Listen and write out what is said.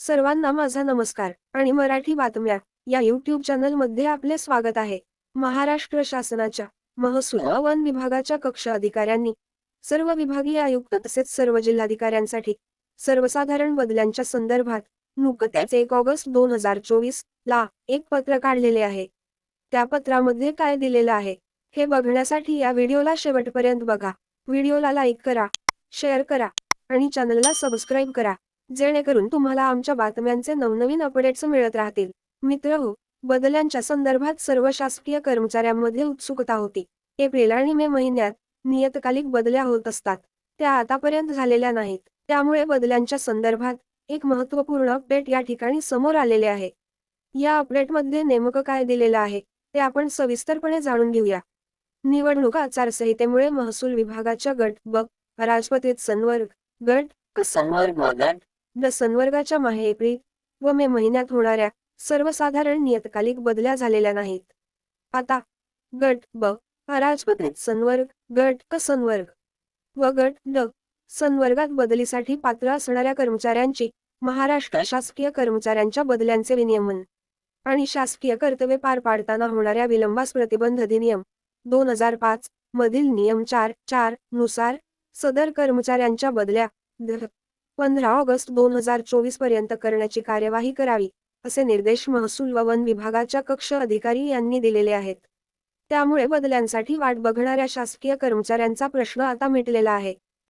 सर्वांना माझा नमस्कार आणि मराठी बातम्या या यूट्यूब चॅनलमध्ये आपले स्वागत आहे. महाराष्ट्र शासनाच्या महसूल व वन विभागाच्या कक्ष अधिकाऱ्यांनी सर्व विभागीय आयुक्त तसेच सर्व जिल्हाधिकाऱ्यांसाठी सर्वसाधारण बदल्यांच्या संदर्भात नुकत्याच 1 ऑगस्ट 2024 ला एक पत्र काढलेले आहे. त्या पत्रामध्ये काय दिलेलं आहे हे बघण्यासाठी या व्हिडिओला शेवटपर्यंत बघा. व्हिडिओला लाईक करा, शेअर करा आणि चॅनलला सबस्क्राईब करा, जेणेकरून तुम्हाला आमच्या बातम्यांचे नवनवीन अपडेट्स मिळत राहतील. मित्रहो, बदल्यांच्या संदर्भात सर्व शासकीय कर्मचाऱ्यांमध्ये उत्सुकता होती. एप्रिल आणि मे महिन्यात नियतकालिक बदल्या होत असतात. त्या आतापर्यंत झालेल्या नाहीत. त्यामुळे बदल्यांच्या संदर्भात एक महत्त्वपूर्ण अपडेट या ठिकाणी समोर आलेले आहे. या अपडेटमध्ये नेमकं काय दिलेलं आहे ते आपण सविस्तरपणे जाणून घेऊया. निवडणूक आचारसंहितेमुळे महसूल विभागाच्या गट ब राजपत्रित संवर्ग गट क संवर्ग व गट ड संवर्गाच्या माहे एप्रिल व मे महिन्यात होणाऱ्या सर्वसाधारण नियतकालिक बदल्या झालेल्या नाहीत. आता गट ब राजपत्रित संवर्ग गट क संवर्ग व गट ड संवर्गात बदलीसाठी पात्र असणाऱ्या कर्मचाऱ्यांची महाराष्ट्र शासकीय कर्मचाऱ्यांच्या बदल्यांचे विनियमन आणि शासकीय कर्तव्ये पार पाडताना होणाऱ्या विलंबास प्रतिबंध अधिनियम 2005 मधील नियम 4.4 नुसार सदर कर्मचाऱ्यांच्या बदल्या 15 ऑगस्ट 2024 पर्यंत करण्याची कार्यवाही करावी, असे निर्देश महसूल व वन विभागाच्या कक्ष अधिकारी यांनी दिलेले आहेत. त्यामुळे बदल्यांसाठी वाट बघणाऱ्या शासकीय कर्मचाऱ्यांचा प्रश्न आता मिटलेला आहे.